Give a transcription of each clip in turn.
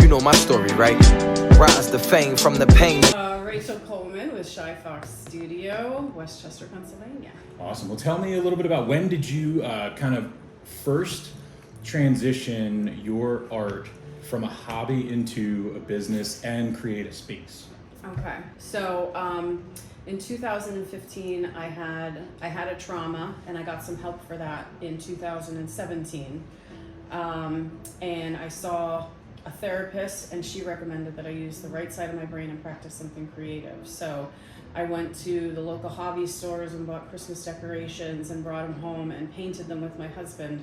You know my story, right? Rise to fame from the pain. Rachel Coleman with Shy Fox Studio, Westchester, Pennsylvania. Awesome. Well, tell me a little bit about when did you kind of first transition your art from a hobby into a business and create a space? Okay, so in 2015, I had a trauma, and I got some help for that in 2017. And I saw a therapist, and she recommended that I use the right side of my brain and practice something creative. So I went to the local hobby stores and bought Christmas decorations and brought them home and painted them with my husband.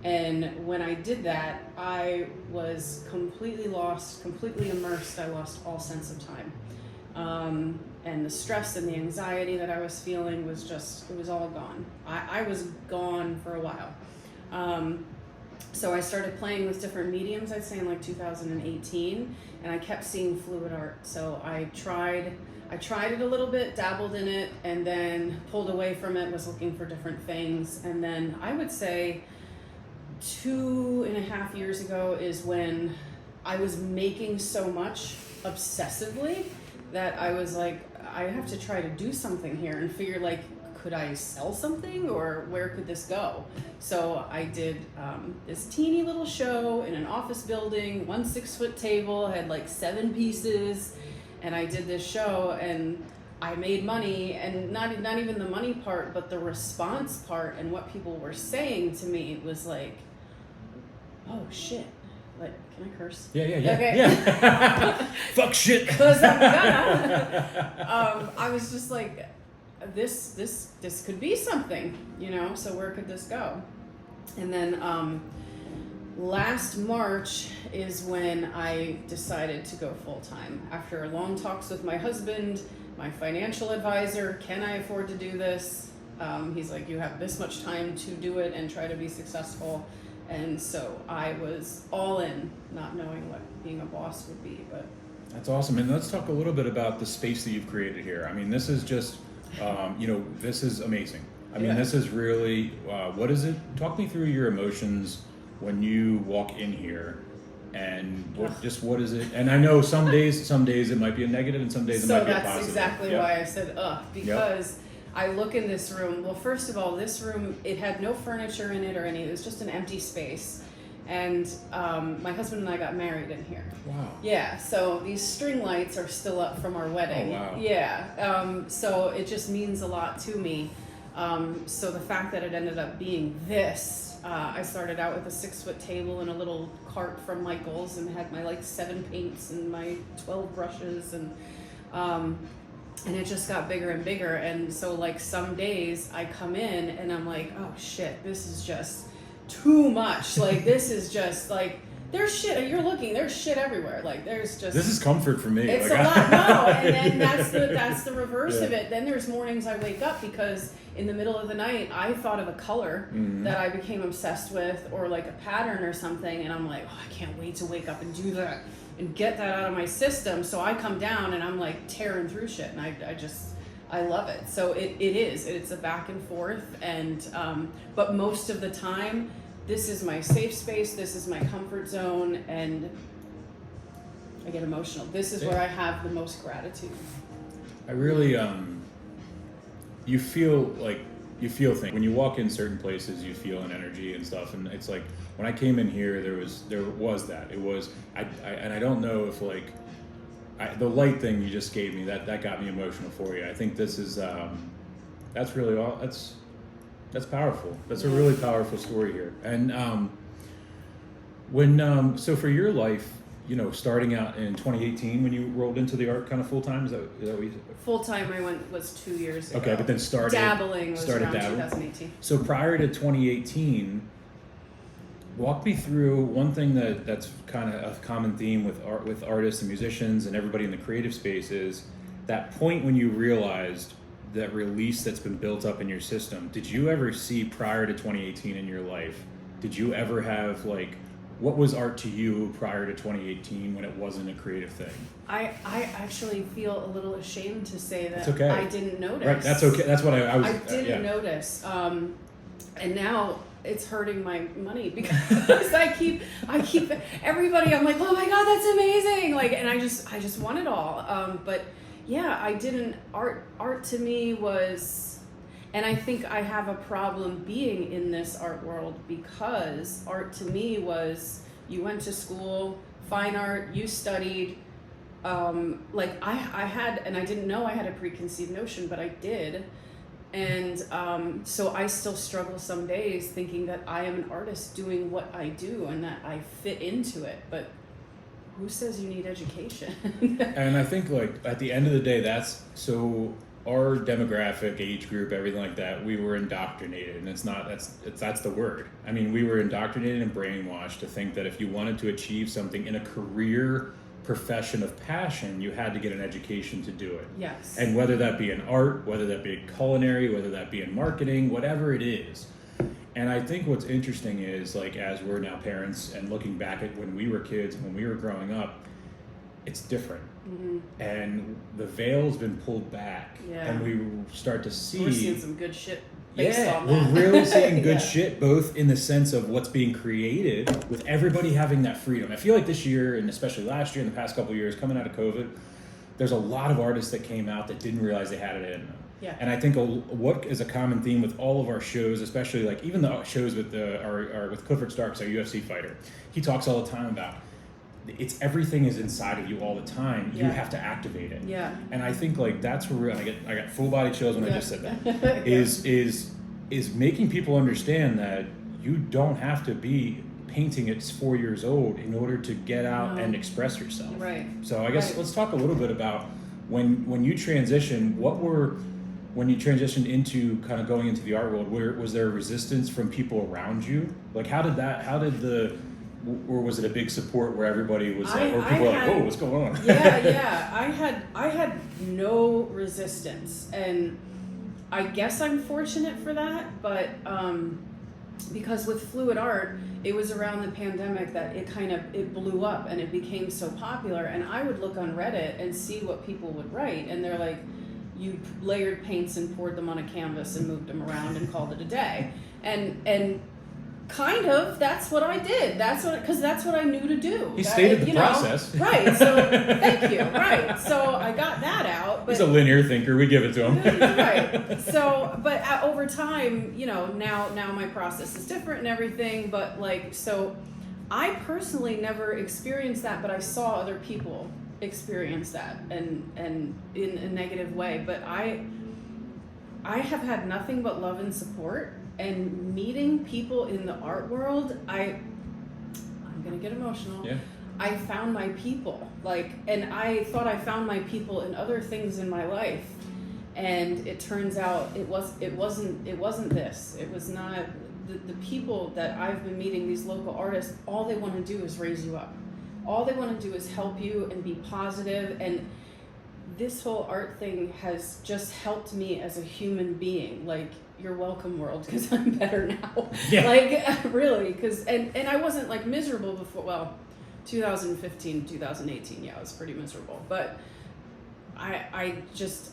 And when I did that, I was completely lost, completely immersed. I lost all sense of time. And the stress and the anxiety that I was feeling was just, it was all gone. I was gone for a while. So I started playing with different mediums, I'd say in like 2018, and I kept seeing fluid art. So I tried it a little bit, dabbled in it, and then pulled away from it, was looking for different things. And then I would say 2.5 years ago is when I was making so much obsessively that I was like, I have to try to do something here and figure like, could I sell something or where could this go? So I did this teeny little show in an office building, 1 6-foot table, had like 7 pieces, and I did this show and I made money, and not even the money part, but the response part and what people were saying to me was like, oh shit. Like, can I curse? Yeah. Okay. Yeah. Fuck shit. Because I'm gonna. I was just like, this could be something, you know. So where could this go? And then last March is when I decided to go full time. After long talks with my husband, my financial advisor, can I afford to do this? He's like, you have this much time to do it and try to be successful. And so I was all in, not knowing what being a boss would be. But That's awesome. And let's talk a little bit about the space that you've created here. I mean, this is just, this is amazing. I mean, this is really, what is it? Talk me through your emotions when you walk in here, and what is it? And I know some days it might be a negative, and some days it might be a positive. So that's exactly why I said, because I look in this room. Well, first of all, this room, it had no furniture in it or any. It was just an empty space. And my husband and I got married in here. Wow. Yeah, so these string lights are still up from our wedding. Oh, wow. Yeah, so it just means a lot to me. So the fact that it ended up being this, I started out with a 6-foot table and a little cart from Michael's and had my like 7 paints and my 12 brushes, and it just got bigger and bigger. And so like some days I come in and I'm like, oh shit, this is just too much. Like this is just like, there's shit, there's shit everywhere. Like there's just, this is comfort for me. It's like, a lot. No, and then that's the reverse of it. Then there's mornings I wake up because in the middle of the night I thought of a color that I became obsessed with, or like a pattern or something, and I'm like, oh, I can't wait to wake up and do that and get that out of my system. So I come down and I'm like tearing through shit, and I love it. So it's a back and forth, and but most of the time this is my safe space, this is my comfort zone, and I get emotional. This is where I have the most gratitude. I really you feel things when you walk in certain places. You feel an energy and stuff, and it's like when I came in here, there was that. It was I don't know if the light thing you just gave me that got me emotional for you. I think this is that's really all. That's powerful. That's a really powerful story here. And so for your life, starting out in 2018 when you rolled into the art kind of full time, is that what you said? Full time was 2 years ago. Okay, but then dabbling was around 2018. So prior to 2018, walk me through one thing that's kind of a common theme with artists and musicians and everybody in the creative space is that point when you realized that release that's been built up in your system. Did you ever see prior to 2018 in your life, did you ever have what was art to you prior to 2018 when it wasn't a creative thing? I actually feel a little ashamed to say that. It's okay. I didn't notice. Right, that's okay. That's what I was. I didn't notice. And now it's hurting my money because I keep everybody, I'm like, oh my God, that's amazing. Like, and I just want it all. But yeah, I didn't, art to me was, and I think I have a problem being in this art world because art to me was, you went to school, fine art, you studied, like I had, and I didn't know I had a preconceived notion, but I did. And so I still struggle some days thinking that I am an artist doing what I do and that I fit into it. But who says you need education? And I think like at the end of the day, that's so our demographic, age group, everything like that, we were indoctrinated, and that's the word. I mean, we were indoctrinated and brainwashed to think that if you wanted to achieve something in a career profession of passion, you had to get an education to do it. Yes. And whether that be in art, whether that be in culinary, whether that be in marketing, whatever it is. And I think what's interesting is, like, as we're now parents and looking back at when we were kids, when we were growing up, it's different. Mm-hmm. And the veil's been pulled back. Yeah. And we start to see... We're seeing some good shit based on that. We're really seeing good shit, both in the sense of what's being created, with everybody having that freedom. I feel like this year, and especially last year and the past couple of years, coming out of COVID, there's a lot of artists that came out that didn't realize they had it in them. Yeah. And I think what is a common theme with all of our shows, especially like even the shows with with Clifford Starks, our UFC fighter, he talks all the time about everything is inside of you all the time. You have to activate it. Yeah. And I think like that's where I got full body chills when I just said that. Is making people understand that you don't have to be painting at 4 years old in order to get out and express yourself. Right. So I guess let's talk a little bit about when you transitioned, when you transitioned into kind of going into the art world, was there resistance from people around you? Like or was it a big support where everybody was like, or people were like, whoa, what's going on? Yeah. I had no resistance, and I guess I'm fortunate for that, but because with fluid art, it was around the pandemic that it blew up and it became so popular, and I would look on Reddit and see what people would write, and they're like, you layered paints and poured them on a canvas and moved them around and called it a day. And kind of, that's what I did. Because that's what I knew to do. He stated the process. Right, so thank you. Right, so I got that out. But, he's a linear thinker. We give it to him. Right. So, but over time, now my process is different and everything. But so I personally never experienced that, but I saw other people experience that and in a negative way. But I have had nothing but love and support. And meeting people in the art world, I'm gonna get emotional. Yeah. I found my people, and I thought I found my people in other things in my life, and it turns out it wasn't this. It was not the people that I've been meeting. These local artists, all they want to do is raise you up. All they want to do is help you and be positive. And this whole art thing has just helped me as a human being. You're welcome, world, because I'm better now. Yeah. Really, because and I wasn't miserable before. Well, 2015, 2018, yeah, I was pretty miserable. But I'm just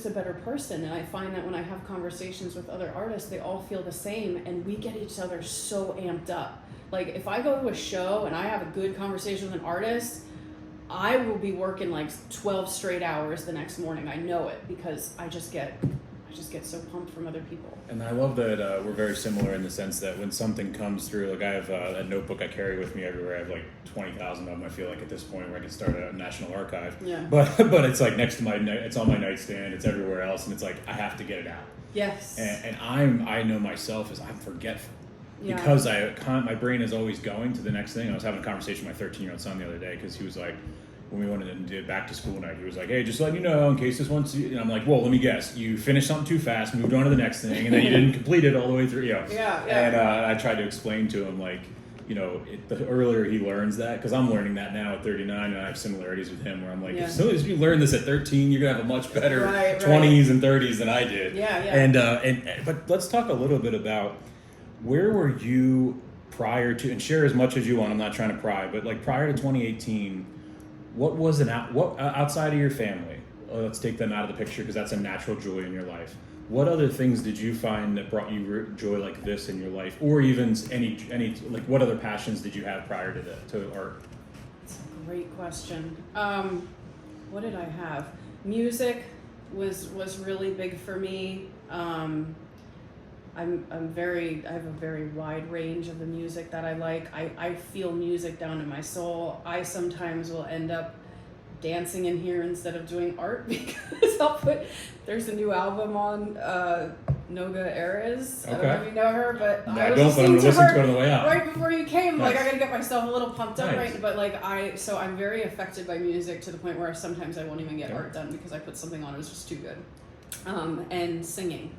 a better person, and I find that when I have conversations with other artists, they all feel the same, and we get each other so amped up. If I go to a show and I have a good conversation with an artist, I will be working 12 straight hours the next morning. I know it because I just get so pumped from other people. And I love that we're very similar in the sense that when something comes through, I have a notebook I carry with me everywhere. I have 20,000 of them, I feel at this point, where I can start a national archive. Yeah. But it's next to it's on my nightstand, it's everywhere else, and it's I have to get it out. Yes. And I know myself as I'm forgetful. Yeah. Because my brain is always going to the next thing. I was having a conversation with my 13-year-old son the other day because he was when we went and did back to school night, he was like, hey, just letting you know in case this one's, and I'm like, well, let me guess, you finished something too fast, moved on to the next thing, and then you didn't complete it all the way through, Yeah. And I tried to explain to him, the earlier he learns that, because I'm learning that now at 39, and I have similarities with him, where I'm as soon as you learn this at 13, you're going to have a much better 20s and 30s than I did. Yeah. But let's talk a little bit about, where were you prior to, and share as much as you want, I'm not trying to pry, but prior to 2018, what was outside of your family? Let's take them out of the picture because that's a natural joy in your life. What other things did you find that brought you joy like this in your life, or even any like what other passions did you have prior to art? That's a great question. What did I have? Music was really big for me. I have a very wide range of the music that I like. I feel music down in my soul. I sometimes will end up dancing in here instead of doing art because there's a new album on Noga Erez. Okay. I don't know if you know her, but No, I I was don't, but I'm listening to listening her to it on the way out. right before you came. Nice. Like I gotta get myself a little pumped up, Nice. right? But so I'm very affected by music to the point where sometimes I won't even get art done because I put something on, it was just too good. And singing.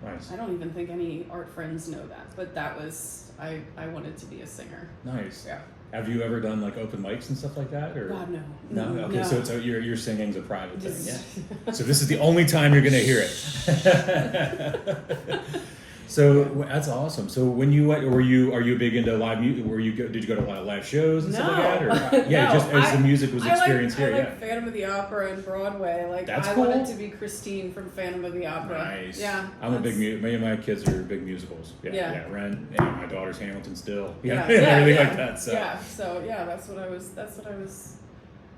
Nice. I don't even think any art friends know that, but that was, I wanted to be a singer. Nice. Yeah. Have you ever done like open mics and stuff like that, or? God, no. No. Okay, No. so it's your singing's a private thing, yeah. So this is the only time you're gonna hear it. So that's awesome. So when you went, are you big into live music? Did you go to a lot of live shows and stuff like that? Or yeah, No, just as the music was experienced here. I like Yeah. Phantom of the Opera and Broadway. Like That's I cool. wanted to be Christine from Phantom of the Opera. Nice. Yeah. I'm a big me and my kids are big musicals. Yeah. Rent. And my daughter's Hamilton still. Yeah. Everything like that. So. Yeah. So yeah, that's what I was.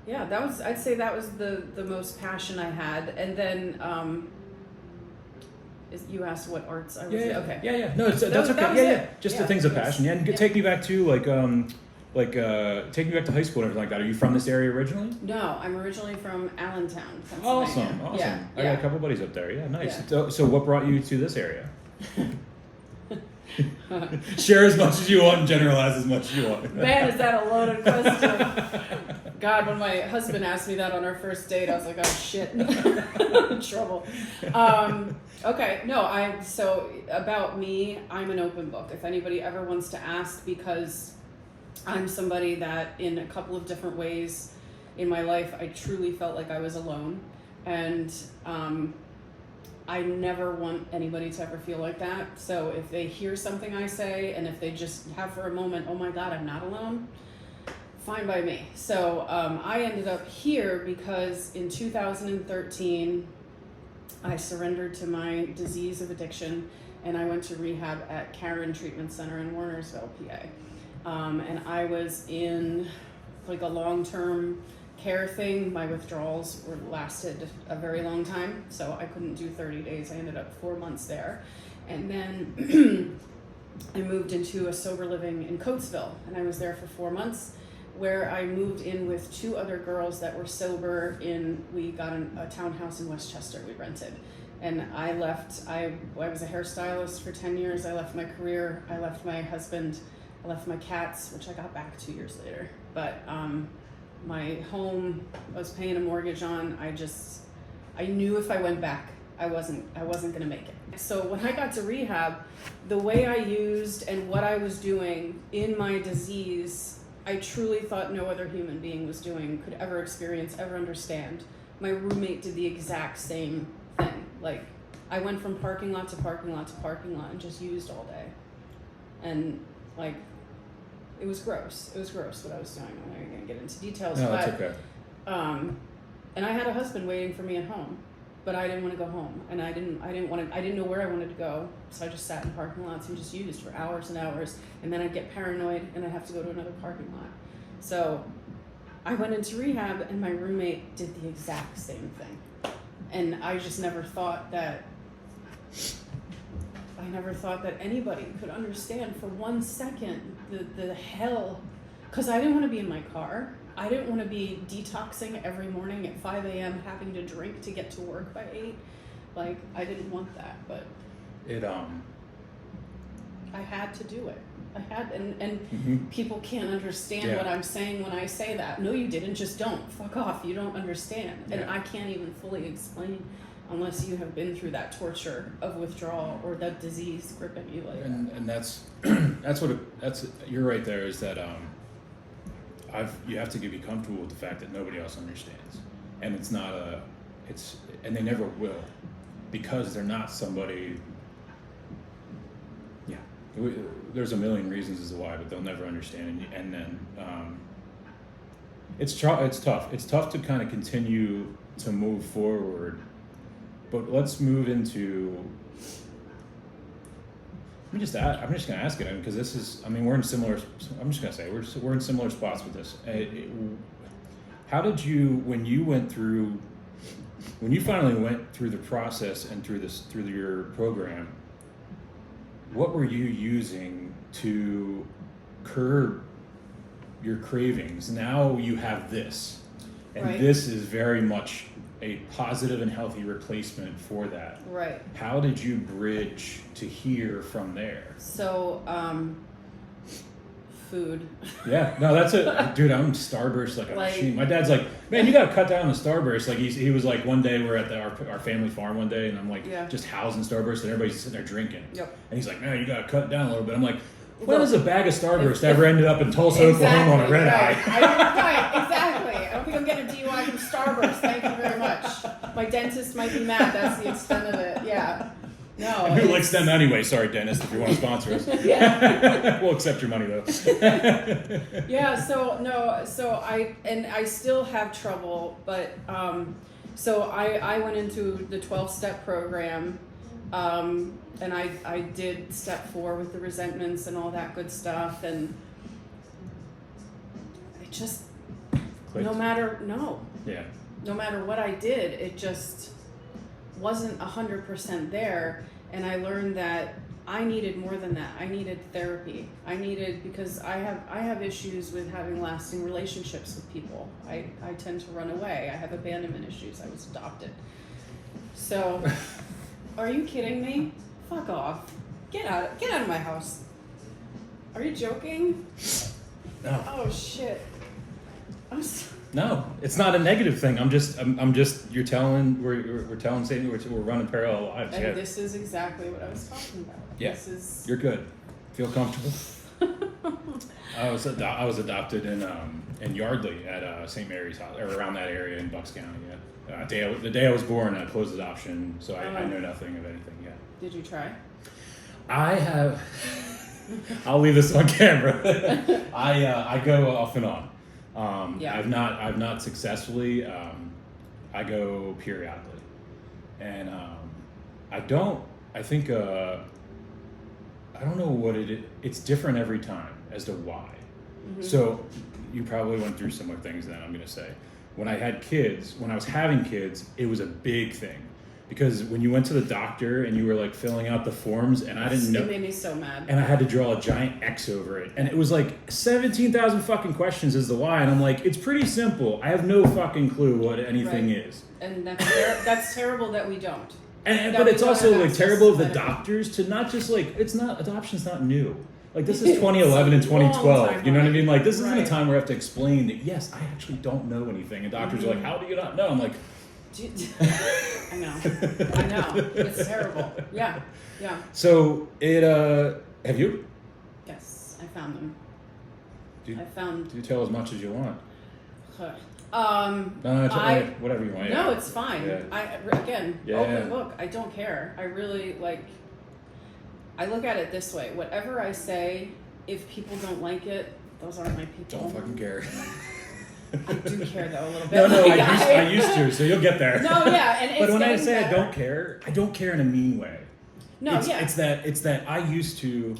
Yeah, I'd say that was the most passion I had, and then you asked what arts I was. Yeah. Okay. Yeah. No, that's okay. That was Yeah. it. Just Yeah, the things of it was- passion. Yeah, and yeah. take me back to take me back to high school and everything like that. Are you from this area originally? No, I'm originally from Allentown, Pennsylvania. Awesome. Yeah. I got a couple buddies up there. Yeah, nice. Yeah. So what brought you to this area? Share as much as you want and generalize as much as you want. Man, is that a loaded question. God, when my husband asked me that on our first date, I was like, oh shit, trouble. Okay, no, so about me, I'm an open book. If anybody ever wants to ask, because I'm somebody that in a couple of different ways in my life, I truly felt like I was alone. And I never want anybody to ever feel like that. So if they hear something I say, and if they just have for a moment, oh my God, I'm not alone, fine by me. So I ended up here because in 2013, I surrendered to my disease of addiction, and I went to rehab at Caron Treatment Center in Warnersville, PA. And I was in like a long-term care thing. My withdrawals lasted a very long time, so I couldn't do 30 days. I ended up 4 months there. And then I moved into a sober living in Coatesville, and I was there for 4 months, where I moved in with 2 other girls that were sober. We got a townhouse in Westchester we rented. And I left, I was a hairstylist for 10 years. I left my career, I left my husband, I left my cats, which I got back 2 years later. But my home, I was paying a mortgage on. I knew if I went back, I wasn't gonna make it. So when I got to rehab, the way I used and what I was doing in my disease, I truly thought no other human being could ever experience, ever understand. My roommate did the exact same thing. Like, I went from parking lot to parking lot to parking lot and just used all day. And like, it was gross. It was gross what I was doing. I'm not gonna get into details. No, but, that's okay. And I had a husband waiting for me at home, but I didn't want to go home, and I didn't know where I wanted to go, so I just sat in parking lots and just used for hours and hours, and then I'd get paranoid and I'd have to go to another parking lot. So I went into rehab, and my roommate did the exact same thing, and I just never thought that anybody could understand for 1 second the hell, because I didn't want to be in my car. I didn't want to be detoxing every morning at 5 a.m. having to drink to get to work by 8. Like, I didn't want that, but I had to do it. I had, and people can't understand what I'm saying when I say that. No, you didn't. Just don't. Fuck off. You don't understand. And I can't even fully explain unless you have been through that torture of withdrawal or that disease gripping you like that. And that's you're right there, is that you have to be comfortable with the fact that nobody else understands, and and they never will, because they're not somebody. Yeah, there's a million reasons as to why, but they'll never understand, and then it's tough. It's tough to kind of continue to move forward but let's move into. I'm just gonna ask it because this is. I mean, we're in similar. I'm just gonna say we're in similar spots with this. How did you when you finally went through the process and through your program? What were you using to curb your cravings? Now you have this, and Right. this is very much a positive and healthy replacement for that. Right. How did you bridge to here from there? So, food. Yeah, no, that's it, dude. I'm Starburst like a Like- machine. My dad's like, man, you gotta cut down the Starburst. Like he was like, one day we're at our family farm one day, and I'm like, Yeah. just housing Starburst, and everybody's sitting there drinking. Yep. And he's like, man, you gotta cut it down a little bit. I'm like, when Look, has a bag of Starburst ever ended up in Tulsa, Oklahoma on a red eye? Right, exactly. I don't think I'm getting a DUI from Starburst. Thank you very much. My dentist might be mad. That's the extent of it. Yeah. No. Who likes them anyway? Sorry, dentist, if you want to sponsor us. Yeah. We'll accept your money though. Yeah. So I still have trouble, but so I went into the 12-step program, and I did step 4 with the resentments and all that good stuff, and it just Clicked. no matter what I did, it just wasn't 100% there. And I learned that I needed more than that. I needed therapy. Because I have issues with having lasting relationships with people. I tend to run away. I have abandonment issues. I was adopted. So, are you kidding me? Fuck off. Get out of my house. Are you joking? No. Oh shit. No, it's not a negative thing. I'm just. You're telling. We're telling Satan we're running parallel lives. And Yeah. This is exactly what I was talking about. Yeah. This is. You're good. Feel comfortable. I was adopted in Yardley at St. Mary's House, or around that area in Bucks County. Yeah. The day I was born, I closed adoption, so I know nothing of anything yet. Did you try? I have. I'll leave this on camera. I go off and on. Yeah. I've not successfully. I go periodically, and I don't. I think I don't know what it is. It's different every time as to why. Mm-hmm. So you probably went through similar things. Then I'm gonna say, when I was having kids, it was a big thing. Because when you went to the doctor and you were like filling out the forms, and I didn't know, It made me so mad. and I had to draw a giant X over it, and it was like 17,000 fucking questions as to why, and I'm like, it's pretty simple. I have no fucking clue what anything Right. is. And that's terrible that we don't. But it's also like terrible of the doctor. doctors to not just like adoption's not new. Like this is 2011 and It's a long 2012. time You know what I away. mean? Like this isn't a Right. time where I have to explain that. Yes, I actually don't know anything, and doctors are like, "How do you not know?" I'm like. I know. It's terrible. Yeah. So have you? Yes, I found them. Do you tell as much as you want? Whatever you want. No, Yeah. it's fine. Yeah. Open book. I don't care. I really I look at it this way. Whatever I say, if people don't like it, those aren't my people. Don't fucking care. I do care though a little bit. No, I used to, so you'll get there. No, yeah, and it's but when I getting say better. I don't care in a mean way. No, It's that I used to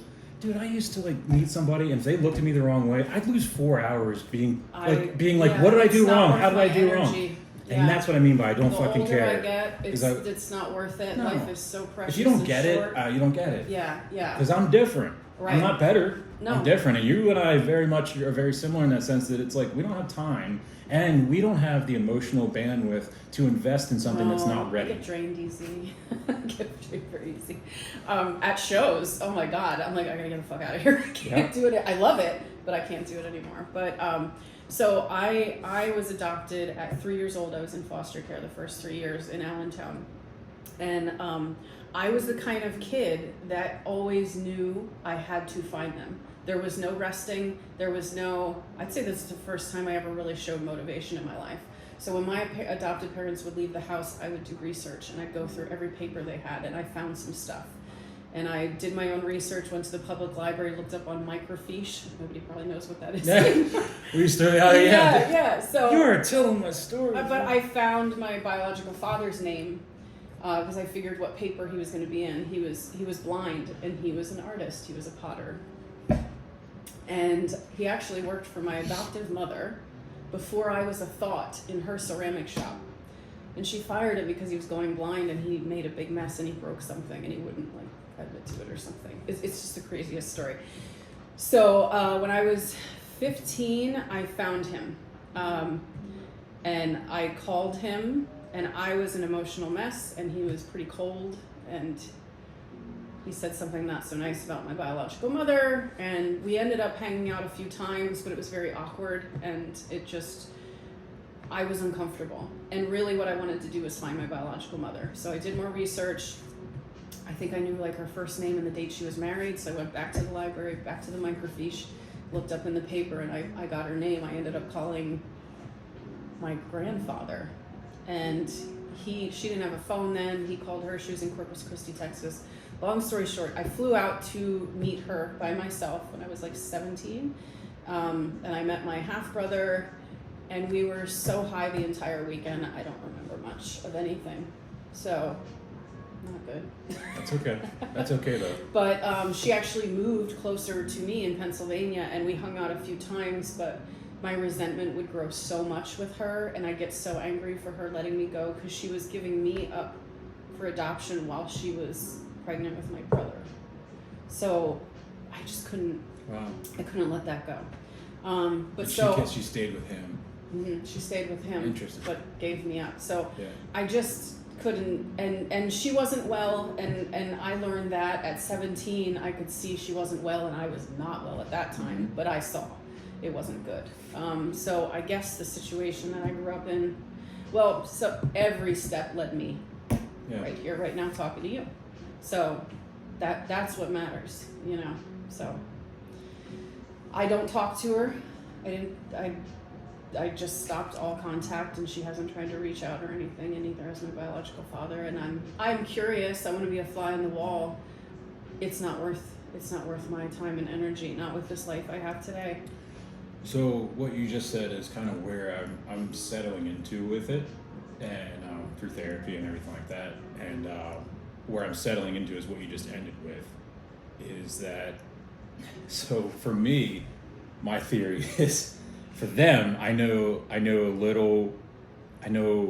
like meet somebody, and if they looked at me the wrong way, I'd lose 4 hours being like, what did I do wrong? How did I do wrong? Yeah. And that's what I mean by I don't The fucking older care. I get, it's not worth it. No. Life is so precious. If you don't and get short. it, you don't get it. Yeah. Because I'm different. Right. I'm not better. No. I'm different. And you and I are very similar in that sense that it's like we don't have time and we don't have the emotional bandwidth to invest in something that's not ready. I get drained easy. I get drained very easy. At shows, oh my God, I'm like, I gotta get the fuck out of here. I can't do it. I love it, but I can't do it anymore. But so I was adopted at 3 years old. I was in foster care the first 3 years in Allentown. And I was the kind of kid that always knew I had to find them. There was no resting. I'd say this is the first time I ever really showed motivation in my life. So when my adopted parents would leave the house, I would do research and I'd go through every paper they had, and I found some stuff. And I did my own research, went to the public library, looked up on microfiche. Nobody probably knows what that is. We used to, yeah. So you are telling my story. but I found my biological father's name, because I figured what paper he was going to be in. He was blind, and he was an artist. He was a potter. And he actually worked for my adoptive mother before I was a thought in her ceramic shop. And she fired him because he was going blind, and he made a big mess, and he broke something, and he wouldn't like admit to it or something. It's just the craziest story. So when I was 15, I found him, and I called him, and I was an emotional mess, and he was pretty cold, and he said something not so nice about my biological mother, and we ended up hanging out a few times, but it was very awkward, and I was uncomfortable. And really what I wanted to do was find my biological mother. So I did more research. I think I knew like her first name and the date she was married, so I went back to the library, back to the microfiche, looked up in the paper, and I got her name. I ended up calling my grandfather, and she didn't have a phone then. He called her. She was in Corpus Christi, Texas. Long story short, I flew out to meet her by myself when I was like 17, and I met my half-brother, and we were so high the entire weekend, I don't remember much of anything. So, not good. That's okay. That's okay, though. But she actually moved closer to me in Pennsylvania, and we hung out a few times, but my resentment would grow so much with her, and I'd get so angry for her letting me go because she was giving me up for adoption while she was pregnant with my brother. So I just couldn't. Wow. I couldn't let that go. But she stayed with him. Mm-hmm, she stayed with him. Interesting. But gave me up. So yeah. I just couldn't. And she wasn't well. And I learned that at 17, I could see she wasn't well, and I was not well at that time. Mm-hmm. But I saw it wasn't good. So I guess the situation that I grew up in. Well, so every step led me right here, right now, talking to you. So that's what matters, you know. So I don't talk to her. I just stopped all contact, and she hasn't tried to reach out or anything, and neither has my biological father. And I'm curious. I want to be a fly on the wall. It's not worth my time and energy, not with this life I have today. So what you just said is kind of where I'm settling into with it, and through therapy and everything like that, and where I'm settling into is what you just ended with, is that, so for me, my theory is, for them, I know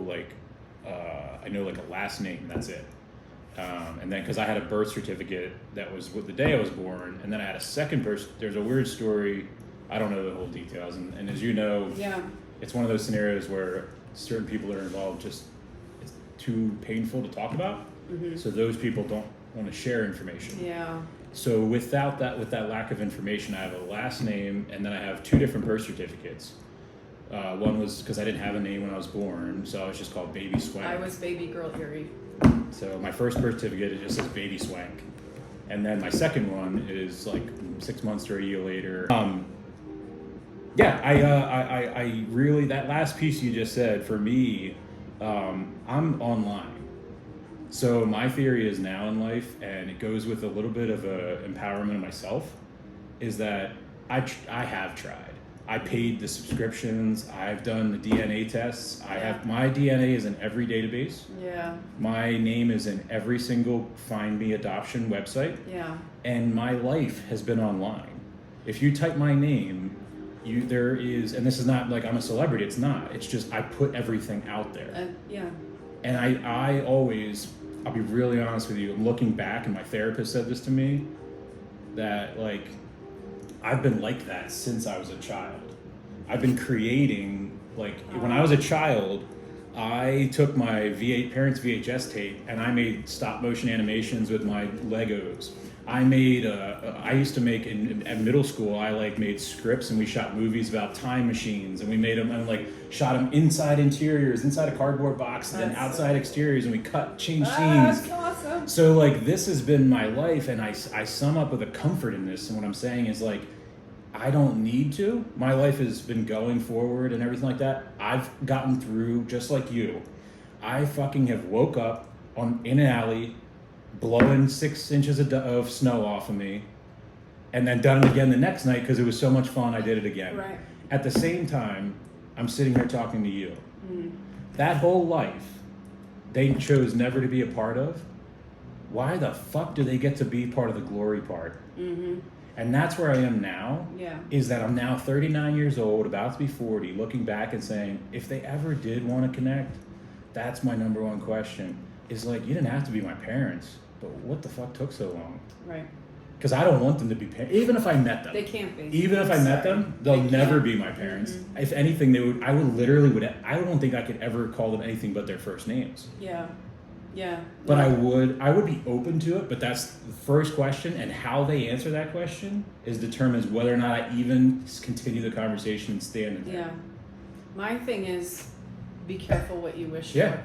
like a last name, that's it. And then, because I had a birth certificate that was with the day I was born, and then I had a second birth. There's a weird story. I don't know the whole details, and as you know, it's one of those scenarios where certain people are involved. Just it's too painful to talk about, so those people don't want to share information. Yeah. So with that lack of information, I have a last name, and then I have two different birth certificates. One was because I didn't have a name when I was born, so I was just called Baby Swank. I was Baby Girl Erie. So my first birth certificate, it just says Baby Swank. And then my second one is like 6 months or a year later. I really, that last piece you just said, for me, I'm online. So my theory is now in life, and it goes with a little bit of a empowerment of myself, is that I have tried. I paid the subscriptions. I've done the DNA tests. My DNA is in every database. Yeah. My name is in every single Find Me adoption website. Yeah. And my life has been online. If you type my name, there is, and this is not like I'm a celebrity. It's not. It's just I put everything out there. Yeah. And I always, I'll be really honest with you, I'm looking back, and my therapist said this to me, that like, I've been like that since I was a child. I've been creating, like, when I was a child, I took my parents' VHS tape, and I made stop motion animations with my Legos. I used to make, at middle school, I like made scripts, and we shot movies about time machines, and we made them, and like shot them inside interiors, inside a cardboard box, and then outside exteriors, and we changed scenes. That's awesome. So like, this has been my life, and I sum up with a comfort in this, and what I'm saying is like, I don't need to. My life has been going forward and everything like that. I've gotten through just like you. I fucking have woke up in an alley, blowing 6 inches of snow off of me, and then done it again the next night because it was so much fun. I did it again. Right. At the same time, I'm sitting here talking to you. That whole life, they chose never to be a part of, why the fuck do they get to be part of the glory part? Mm-hmm. And that's where I am now. Yeah. Is that I'm now 39 years old, about to be 40, looking back and saying, if they ever did want to connect, that's my number one question. Is like, you didn't have to be my parents, but what the fuck took so long? Right. Because I don't want them to be parents. Even if I met them. They can't be. Even if I met them, they'll never be my parents. Mm-hmm. If anything, I don't think I could ever call them anything but their first names. Yeah. Yeah. But I would be open to it, but that's the first question, and how they answer that question determines whether or not I even continue the conversation and stand in there. Yeah. My thing is, be careful what you wish Yeah. for.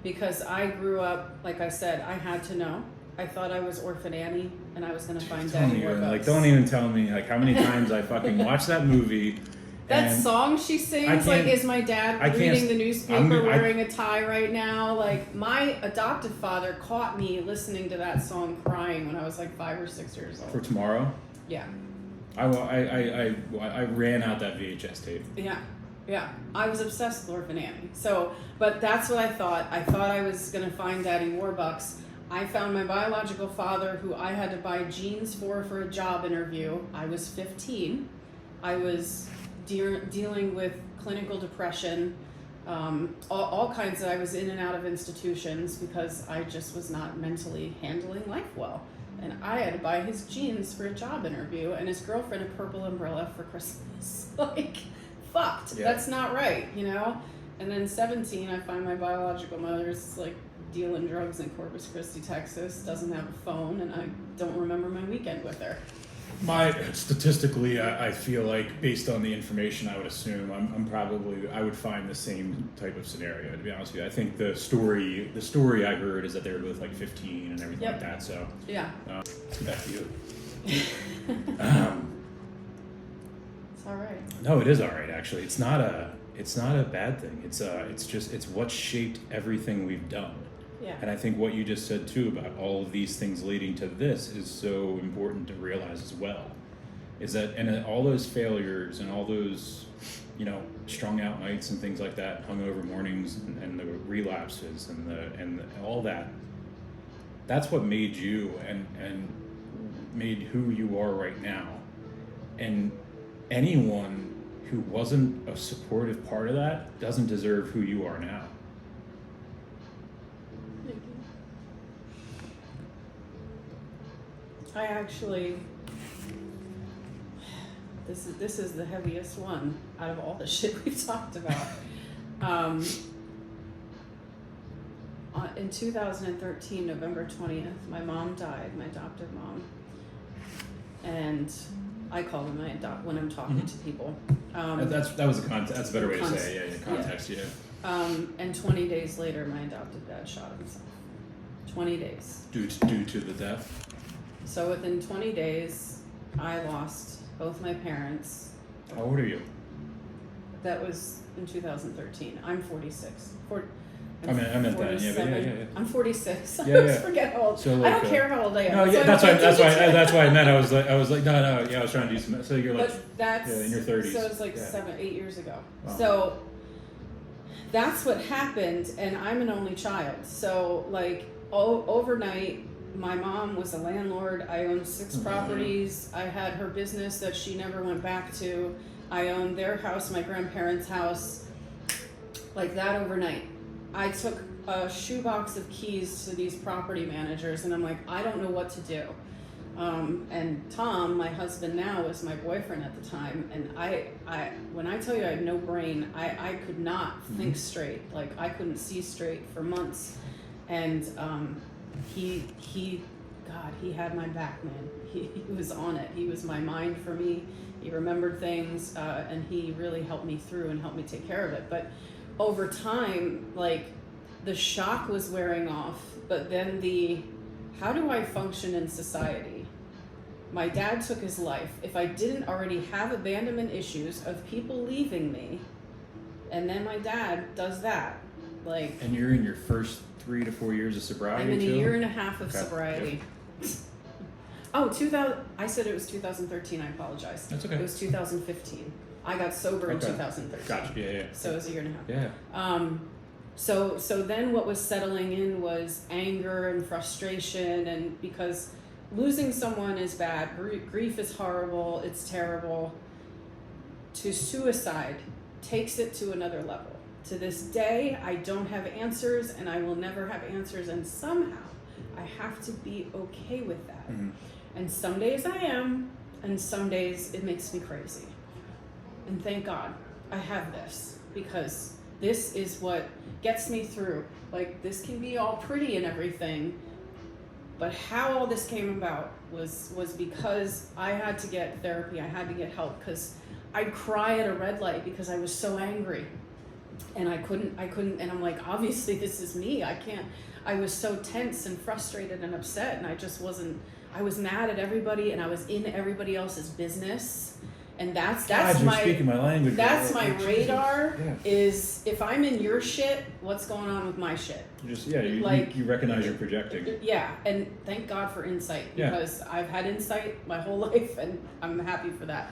Because I grew up, like I said, I had to know. I thought I was Orphan Annie, and I was going to find Daddy Warbucks. Don't even tell me like how many times I fucking watched that movie. That song she sings, like, is my dad reading the newspaper wearing a tie right now? Like, my adoptive father caught me listening to that song crying when I was like 5 or 6 years old. For Tomorrow? Yeah. I ran out that VHS tape. Yeah. Yeah. I was obsessed with Orphan Annie. So, but that's what I thought. I thought I was going to find Daddy Warbucks. I found my biological father, who I had to buy jeans for a job interview. I was 15. I was dealing with clinical depression, all kinds of, I was in and out of institutions because I just was not mentally handling life well. And I had to buy his jeans for a job interview, and his girlfriend a purple umbrella for Christmas. Like, fucked. Yeah. That's not right, you know? And then 17, I find my biological mother's like dealing drugs in Corpus Christi, Texas, doesn't have a phone, and I don't remember my weekend with her. Statistically, I feel like, based on the information, I would assume I would find the same type of scenario, to be honest with you. I think the story I heard is that they were both like 15 and everything like that. So yeah, back to you. It's all right. No, it is all right. Actually, it's not a bad thing. It's what shaped everything we've done. Yeah. And I think what you just said too about all of these things leading to this is so important to realize as well. Is that, and all those failures and all those, strung out nights and things like that, hungover mornings and the relapses and all that, that's what made you and made who you are right now. And anyone who wasn't a supportive part of that doesn't deserve who you are now. I actually, this is the heaviest one out of all the shit we've talked about. In 2013, November 20th, my mom died, my adoptive mom, and I call them when I'm talking to people. That was the context. That's a better way to say it. Yeah, context. Yeah. And 20 days later, my adoptive dad shot himself. 20 days. Due to the death. So within 20 days, I lost both my parents. How old are you? That was in 2013. I'm 46. I meant that. Yeah. I'm 46. Yeah, I always forget how old. So like, I don't care how old I am. No, yeah, that's why I meant. I was like, no. Yeah, I was trying to do some. So you're like, in your 30s. So it's like 8 years ago. Wow. So that's what happened, and I'm an only child. So like overnight. My mom was a landlord. I owned 6 properties. I had her business that she never went back to. I owned their house, my grandparents' house, like that overnight. I took a shoebox of keys to these property managers, and I'm like, I don't know what to do. And Tom, my husband now, was my boyfriend at the time, and I when I tell you I had no brain, I could not think straight. Like, I couldn't see straight for months, and he had my back, man. He was on it. He was my mind for me. He remembered things, and he really helped me through and helped me take care of it. But over time, like, the shock was wearing off, but then how do I function in society? My dad took his life. If I didn't already have abandonment issues of people leaving me, and then my dad does that, like... And you're in your first 3 to 4 years of sobriety. I'm in a year and a half of sobriety. Yep. Oh, I said it was 2013. I apologize. That's okay. It was 2015. I got sober in 2013. Gotcha. Yeah. So it was a year and a half. Yeah. So then what was settling in was anger and frustration, and because losing someone is bad, grief is horrible, it's terrible. To suicide takes it to another level. To this day, I don't have answers, and I will never have answers, and somehow I have to be okay with that. Mm-hmm. And some days I am, and some days it makes me crazy. And thank God I have this, because this is what gets me through. Like, this can be all pretty and everything, but how all this came about was because I had to get therapy, I had to get help, because I'd cry at a red light because I was so angry. And I couldn't, and I'm like, obviously this is me. I was so tense and frustrated and upset, and I was mad at everybody, and I was in everybody else's business. And that's God, my, you're speaking my language. that's my radar, Yeah. is if I'm in your shit, what's going on with my shit? You recognize you're projecting. Yeah, and thank God for insight, because I've had insight my whole life, and I'm happy for that.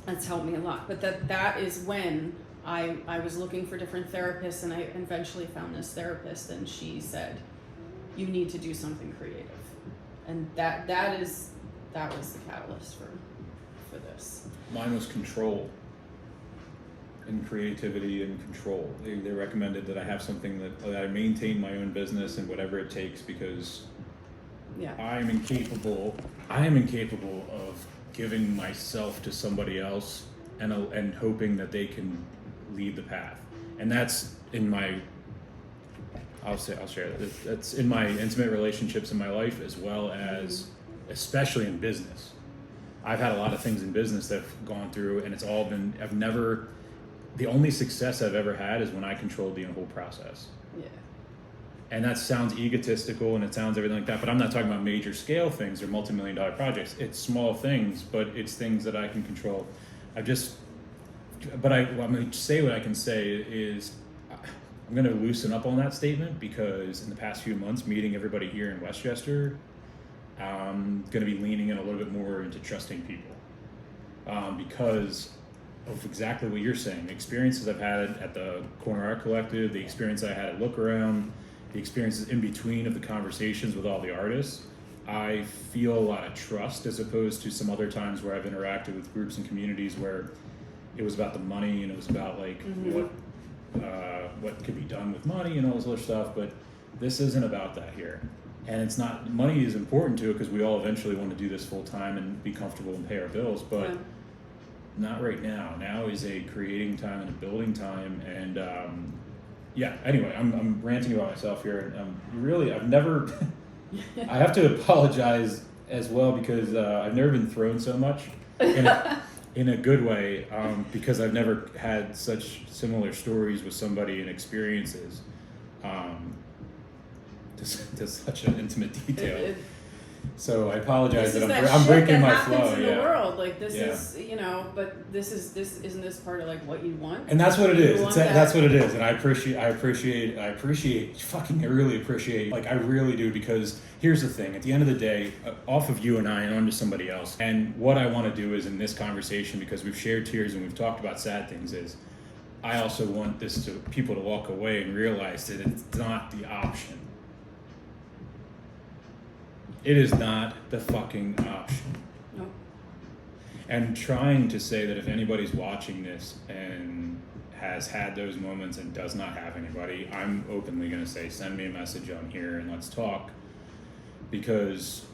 That's helped me a lot. But that is when I was looking for different therapists, and I eventually found this therapist, and she said, you need to do something creative. And that was the catalyst for this. Mine was control, and creativity and control. They recommended that I have something that I maintain my own business and whatever it takes, because I am incapable of giving myself to somebody else and hoping that they can lead the path. And that's in my, I'll share that. That's in my intimate relationships in my life, as well as especially in business. I've had a lot of things in business that have gone through, and it's all been, the only success I've ever had is when I controlled the whole process. Yeah. And that sounds egotistical, and it sounds everything like that, but I'm not talking about major scale things or multi-million-dollar projects. It's small things, but it's things that I can control. I'm going to say what I can say is, I'm going to loosen up on that statement, because in the past few months, meeting everybody here in Westchester, I'm going to be leaning in a little bit more into trusting people, because of exactly what you're saying. The experiences I've had at the Corner Art Collective, the experience I had at Look Around, the experiences in between of the conversations with all the artists, I feel a lot of trust, as opposed to some other times where I've interacted with groups and communities where it was about the money, and it was about like what could be done with money and all this other stuff. But this isn't about that here. And it's not, money is important to it, because we all eventually want to do this full time and be comfortable and pay our bills, but not right now. Now is a creating time and a building time. And anyway, I'm ranting about myself here. I've never, I have to apologize as well, because I've never been thrown so much in a good way, because I've never had such similar stories with somebody and experiences. To such an intimate detail. So I apologize that I'm breaking my flow. In the world, like this is, but isn't this part of like what you want? And that's what it is. That's what it is. And I really appreciate, like I really do, because here's the thing, at the end of the day, off of you and I and onto somebody else. And what I want to do is, in this conversation, because we've shared tears and we've talked about sad things, is I also want people to walk away and realize that it's not the option. It is not the fucking option. Nope. And trying to say that if anybody's watching this and has had those moments and does not have anybody, I'm openly going to say, send me a message on here and let's talk. Because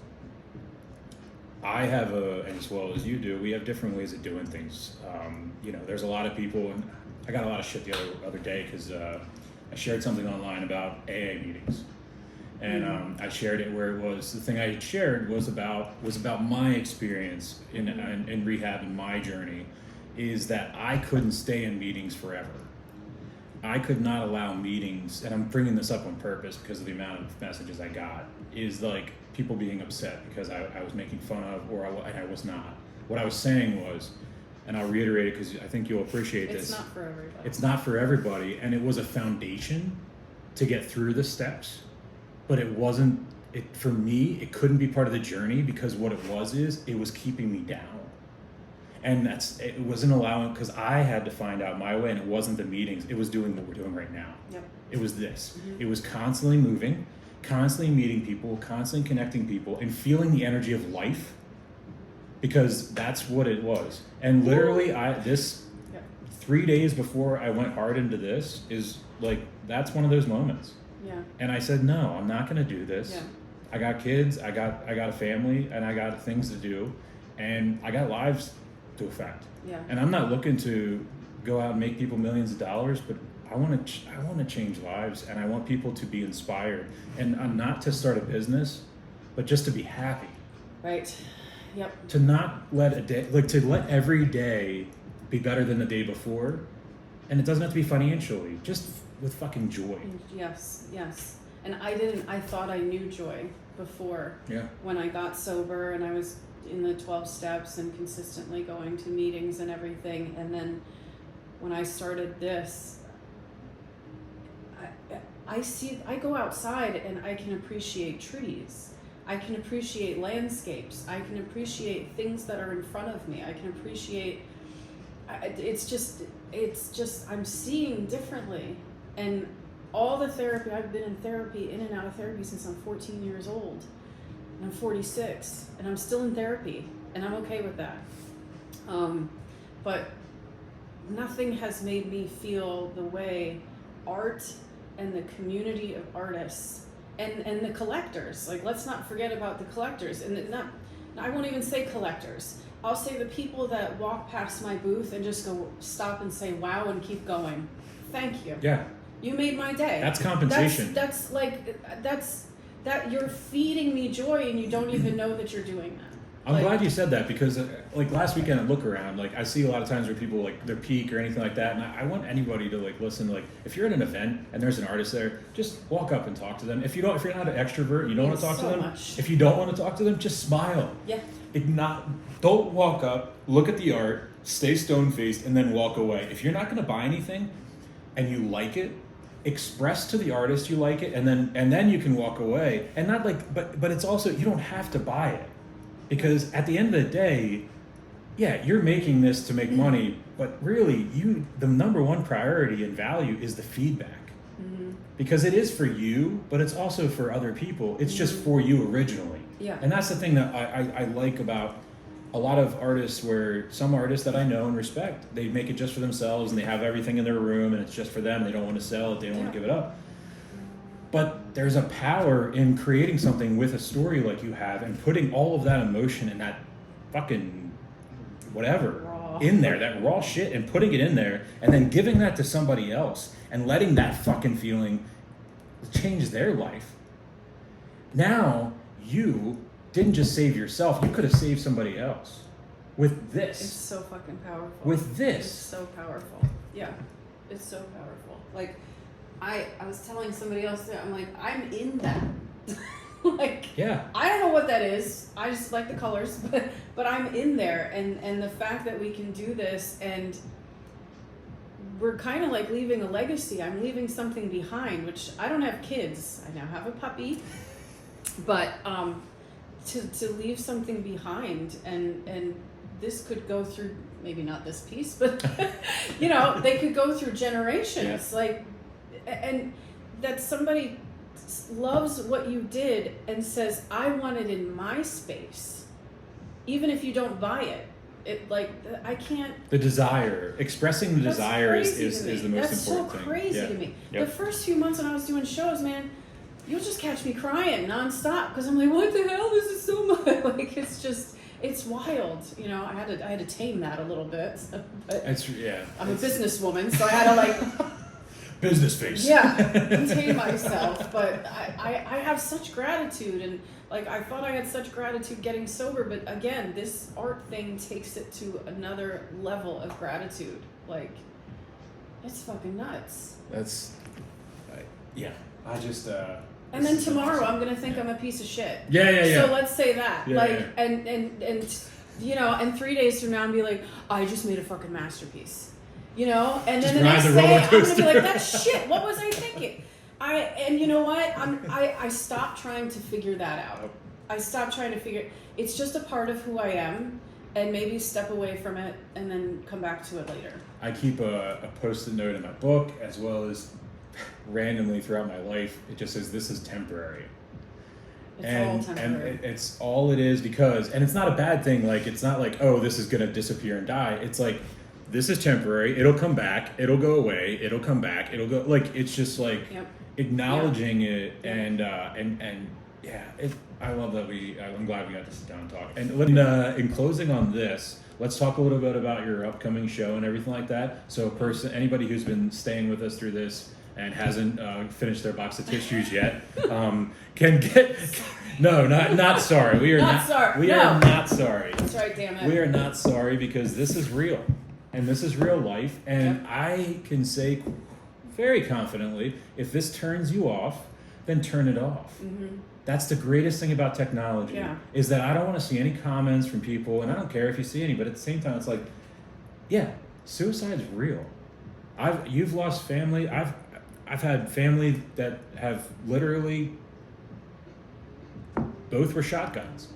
I have and as well as you do, we have different ways of doing things. There's a lot of people, and I got a lot of shit the other day because I shared something online about AA meetings. And I shared it where it was, the thing I shared was about my experience in rehab and my journey, is that I couldn't stay in meetings forever. I could not allow meetings, and I'm bringing this up on purpose because of the amount of messages I got, is like people being upset because I was making fun of, and I was not. What I was saying was, and I'll reiterate it because I think you'll appreciate this. It's not for everybody. It's not for everybody, and it was a foundation to get through the steps. But it wasn't, for me, it couldn't be part of the journey, because what it was keeping me down. And it wasn't allowing, because I had to find out my way, and it wasn't the meetings, it was doing what we're doing right now. Yep. It was this. Mm-hmm. It was constantly moving, constantly meeting people, constantly connecting people, and feeling the energy of life, because that's what it was. And literally, 3 days before I went hard into this is like, that's one of those moments. Yeah. And I said, no, I'm not going to do this. Yeah. I got kids, I got a family, and I got things to do, and I got lives to affect. Yeah. And I'm not looking to go out and make people millions of dollars, but I want to change lives, and I want people to be inspired, and not to start a business, but just to be happy. Right. Yep. To not let to let every day be better than the day before, and it doesn't have to be financially, just with fucking joy. Yes. And I thought I knew joy before. Yeah. When I got sober and I was in the 12 steps and consistently going to meetings and everything, and then when I started this, I go outside and I can appreciate trees. I can appreciate landscapes. I can appreciate things that are in front of me. I can appreciate, it's just, I'm seeing differently. And all the therapy, I've been in therapy, in and out of therapy since I'm 14 years old. And I'm 46, and I'm still in therapy, and I'm okay with that. But nothing has made me feel the way art and the community of artists and the collectors, like, let's not forget about the collectors, and I won't even say collectors. I'll say the people that walk past my booth and just go stop and say wow and keep going. Thank you. Yeah. You made my day. That's compensation. That you're feeding me joy and you don't even know that you're doing that. I'm glad you said that, because like last weekend I look around, like I see a lot of times where people like their peak or anything like that, and I want anybody to like listen, like if you're at an event and there's an artist there, just walk up and talk to them. If you're not an extrovert and you don't want to talk to them, if you don't want to talk to them, just smile. Yeah. Don't walk up, look at the art, stay stone-faced, and then walk away. If you're not going to buy anything and you like it, express to the artist you like it, and then you can walk away. And not like, but it's also, you don't have to buy it, because at the end of the day, yeah, you're making this to make money, but really the number one priority and value is the feedback. Mm-hmm. Because it is for you, but it's also for other people. It's just for you originally. Yeah. And that's the thing that I like about a lot of artists, where some artists that I know and respect, they make it just for themselves and they have everything in their room and it's just for them. They don't want to sell it. They don't want to give it up. But there's a power in creating something with a story like you have and putting all of that emotion and that fucking whatever in there, that raw shit, and putting it in there and then giving that to somebody else and letting that fucking feeling change their life. Now you didn't just save yourself, you could have saved somebody else with this. It's so fucking powerful. With this. It's so powerful. Yeah. It's so powerful. Like, I was telling somebody else that I'm like, I'm in that. Like, yeah. I don't know what that is. I just like the colors, but I'm in there, and the fact that we can do this, and we're kind of like leaving a legacy. I'm leaving something behind, which I don't have kids. I now have a puppy, but to leave something behind, and this could go through, maybe not this piece, but they could go through generations. Yeah. Like, and that somebody loves what you did and says, I want it in my space, even if you don't buy it. I can't. The desire, expressing the desire is the most important thing. That's so crazy to me. Yep. The first few months when I was doing shows, man, you'll just catch me crying nonstop, because I'm like, what the hell? This is so much. Like, it's wild. I had to tame that a little bit. But I'm a businesswoman, so I had to like. Business face. Yeah, contain myself. But I have such gratitude, and like I thought I had such gratitude getting sober, but again, this art thing takes it to another level of gratitude. Like, it's fucking nuts. I just. And then tomorrow I'm gonna think I'm a piece of shit. Yeah. So let's say that. And 3 days from now I'm be like, I just made a fucking masterpiece. And then the next day I'm gonna be like, that's shit. What was I thinking? And you know what? I stopped trying to figure that out. I stopped trying to figure. It's just a part of who I am, and maybe step away from it and then come back to it later. I keep a post-it note in my book, as well as randomly throughout my life. It just says, "This is temporary." It's all temporary. And it's all it is, because, and it's not a bad thing. Like, it's not like, oh, this is going to disappear and die. It's like, this is temporary. It'll come back. It'll go away. It'll come back. It'll go. Like, it's just like acknowledging it. And yeah, I love that I'm glad we got to sit down and talk. And in closing on this, let's talk a little bit about your upcoming show and everything like that. So anybody who's been staying with us through this and hasn't finished their box of tissues yet, can get. No, not sorry. We are not sorry. We are not sorry. That's right, damn it. We are not sorry, because this is real, and this is real life. And I can say very confidently, if this turns you off, then turn it off. Mm-hmm. That's the greatest thing about technology, is that I don't want to see any comments from people, and I don't care if you see any, but at the same time, it's like, yeah, suicide's real. You've lost family. I've had family that have literally, both were shotguns.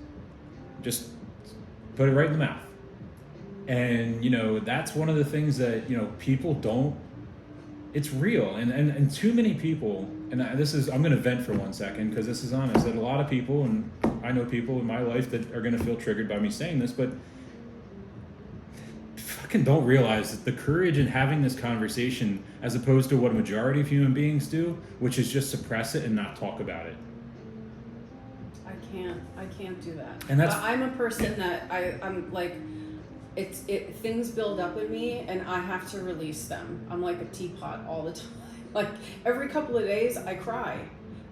Just put it right in the mouth. And, that's one of the things that, people don't, it's real. And too many people, and I'm going to vent for 1 second, because this is honest, that a lot of people, and I know people in my life that are going to feel triggered by me saying this, but fucking don't realize that the courage in having this conversation, as opposed to what a majority of human beings do, which is just suppress it and not talk about it. I can't do that. And that's, I'm a person that I'm like, things build up in me and I have to release them. I'm like a teapot all the time. Like every couple of days I cry.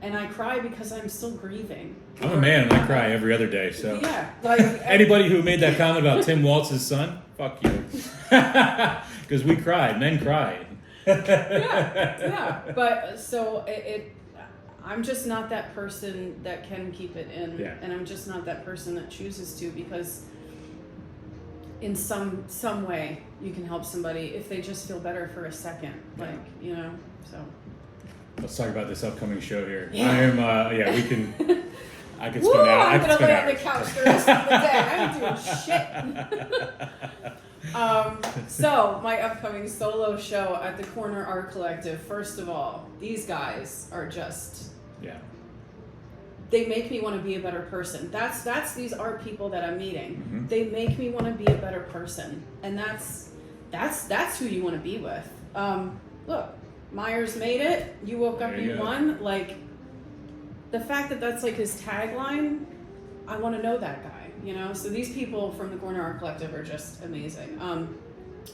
And I cry because I'm still grieving. I'm a man and I cry every other day, so. Yeah. Like anybody who made that comment about Tim Waltz's son, fuck you. Because we cried, men cry. yeah. But so I'm just not that person that can keep it in. Yeah. And I'm just not that person that chooses to, because in some way you can help somebody if they just feel better for a second. Like, so. Let's talk about this upcoming show here. Yeah. I am, I could spend I'm hours. going to lay on the couch the rest of the day. I'm doing shit. So, my upcoming solo show at the Corner Art Collective. First of all, these guys are just... Yeah. They make me want to be a better person. That's these art people that I'm meeting. Mm-hmm. They make me want to be a better person. And that's who you want to be with. Look, Myers made it. You woke up, you won. Like, the fact that that's like his tagline, I want to know that guy, So these people from the Corner Art Collective are just amazing.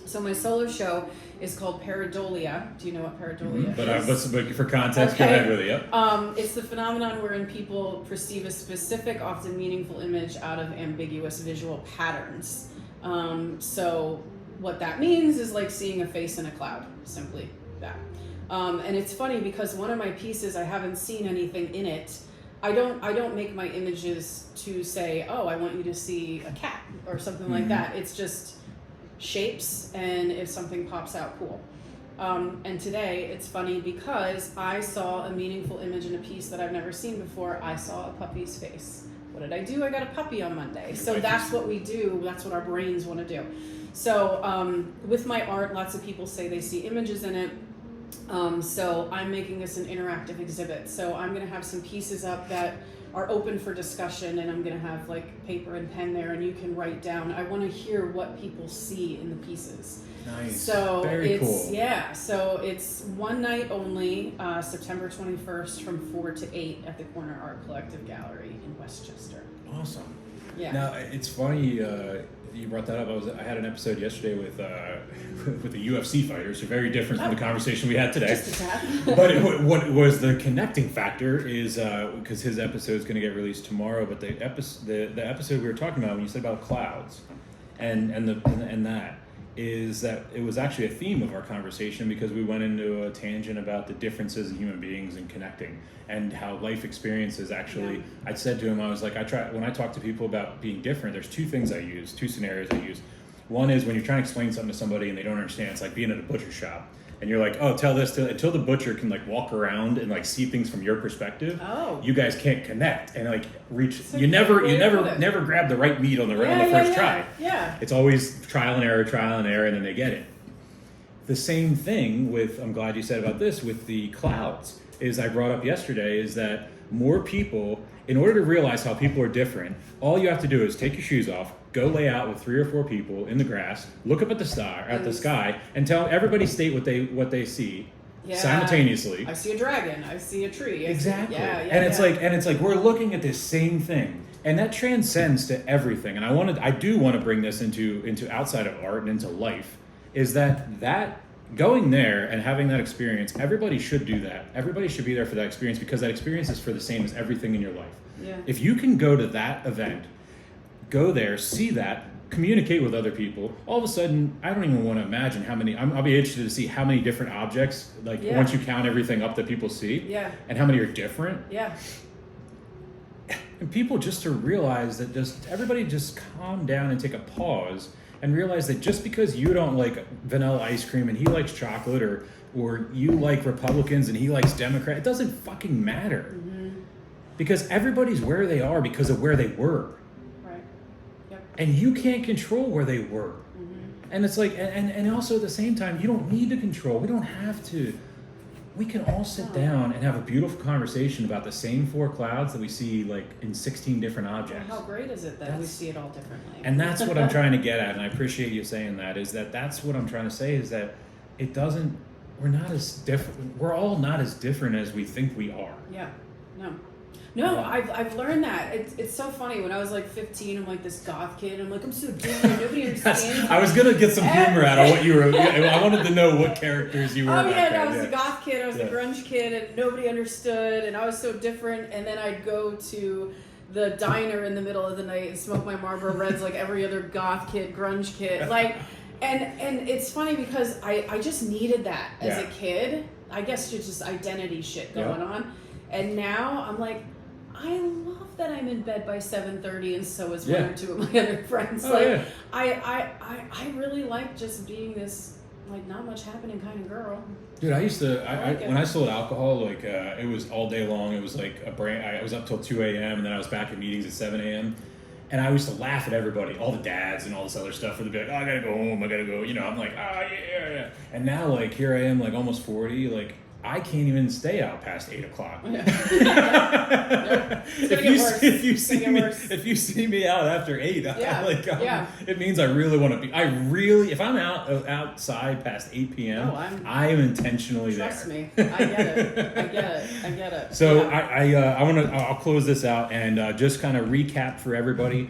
So my solo show is called Pareidolia. Do you know what pareidolia is? But for context, go ahead with it. Yep. It's the phenomenon wherein people perceive a specific, often meaningful image out of ambiguous visual patterns. So what that means is like seeing a face in a cloud, simply that. And it's funny because one of my pieces, I haven't seen anything in it. I don't make my images to say, oh, I want you to see a cat or something like that. It's just shapes, and if something pops out, cool. And today it's funny because I saw a meaningful image in a piece that I've never seen before. I saw a puppy's face. What did I do? I got a puppy on Monday. So that's what we do. That's what our brains want to do. So with my art, lots of people say they see images in it. So I'm making this an interactive exhibit. So I'm going to have some pieces up that are open for discussion, and I'm going to have like paper and pen there, and you can write down. I want to hear what people see in the pieces. Nice. So Very cool. Yeah. So it's one night only, September 21st from 4 to 8 at the Corner Art Collective Gallery in Westchester. Awesome. Yeah. Now it's funny you brought that up. I had an episode yesterday with the UFC fighters, so very different from the conversation we had today. Just a tad. But what was the connecting factor is because his episode is going to get released tomorrow. But the episode we were talking about when you said about clouds, and that is that it was actually a theme of our conversation because we went into a tangent about the differences in human beings and connecting and how life experiences actually. Yeah. I said to him, I was like, when I talk to people about being different, there's two scenarios I use. One is when you're trying to explain something to somebody and they don't understand. It's like being at a butcher shop. And you're like, oh, tell this until the butcher can like walk around and like see things from your perspective. Oh. You guys can't connect and like reach. So You never it. never grab the right meat on the first try. Yeah. It's always trial and error, and then they get it. The same thing with, I'm glad you said about this, with the clouds, is I brought up yesterday, is that more people, in order to realize how people are different, all you have to do is take your shoes off, go lay out with 3 or 4 people in the grass, look up at the sky, and tell everybody state what they see simultaneously. I see a dragon. I see a tree. Exactly. And it's like we're looking at this same thing, and that transcends to everything. And I do want to bring this into outside of art and into life. Is that going there and having that experience? Everybody should do that. Everybody should be there for that experience, because that experience is for the same as everything in your life. Yeah. If you can go to that event, go there, see that, communicate with other people, all of a sudden, I don't even want to imagine how many. I'll be interested to see how many different objects, once you count everything up that people see, and how many are different. Yeah. And people just to realize that everybody just calm down and take a pause and realize that just because you don't like vanilla ice cream and he likes chocolate, or you like Republicans and he likes Democrat, it doesn't fucking matter. Mm-hmm. Because everybody's where they are because of where they were. Right. Yep. And you can't control where they were. Mm-hmm. And it's like, and also at the same time, you don't need to control. We don't have to. We can all sit down and have a beautiful conversation about the same 4 clouds that we see like in 16 different objects. How great is it that we see it all differently? And that's what I'm trying to get at, and I appreciate you saying that, that's what I'm trying to say, is that it doesn't, we're not as different, we're all not as different as we think we are. Yeah, no, I've learned that. It's so funny. When I was like 15, I'm like this goth kid. I'm like, I'm so different. Nobody understands. I was gonna get some humor out of what you were. I wanted to know what characters you were. Oh yeah, I was the goth kid. I was the grunge kid, and nobody understood. And I was so different. And then I'd go to the diner in the middle of the night and smoke my Marlboro Reds like every other goth kid, grunge kid. Like, and it's funny because I just needed that as a kid. I guess just identity shit going on. And now I'm like, I love that I'm in bed by 7:30, and so is 1 or 2 of my other friends. I really like just being this like not much happening kind of girl. Dude, I used to when I sold alcohol, like it was all day long. It was like I was up till 2 a.m. and then I was back at meetings at 7 a.m. And I used to laugh at everybody, all the dads and all this other stuff, where they'd be like, oh, I gotta go home, I gotta go. I'm like, yeah. And now, like, here I am, like, almost 40, like, I can't even stay out past 8 o'clock. Yeah. If you see me out after 8, it means I really want to be. If I'm outside past 8 p.m., I am intentionally trust there. Trust me, I get it. So I'll close this out and just kind of recap for everybody.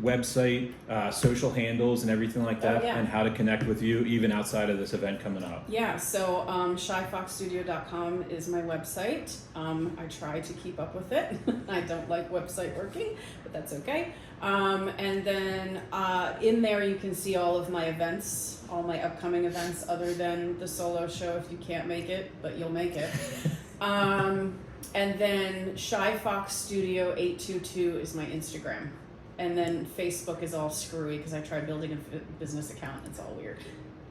Website, social handles, and everything like that, and how to connect with you even outside of this event coming up. Yeah, so shyfoxstudio.com is my website. I try to keep up with it. I don't like website working, but that's okay. And then in there you can see all of my events, all my upcoming events, other than the solo show if you can't make it, but you'll make it. And then Shy Fox Studio 822 is my Instagram. And then Facebook is all screwy because I tried building a business account. It's all weird.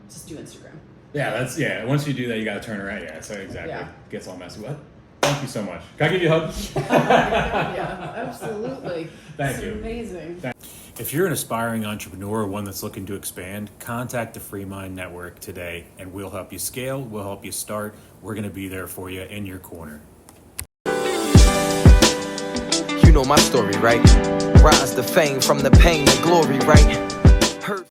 Just do Instagram. Yeah, once you do that, you got to turn around. Yeah, so exactly. Yeah. Gets all messy. What? Thank you so much. Can I give you a hug? Yeah, absolutely. Thank you. It's amazing. If you're an aspiring entrepreneur or one that's looking to expand, contact the FreeMind Network today, and we'll help you scale. We'll help you start. We're going to be there for you in your corner. You know my story, right? Rise to fame, from the pain to glory, right?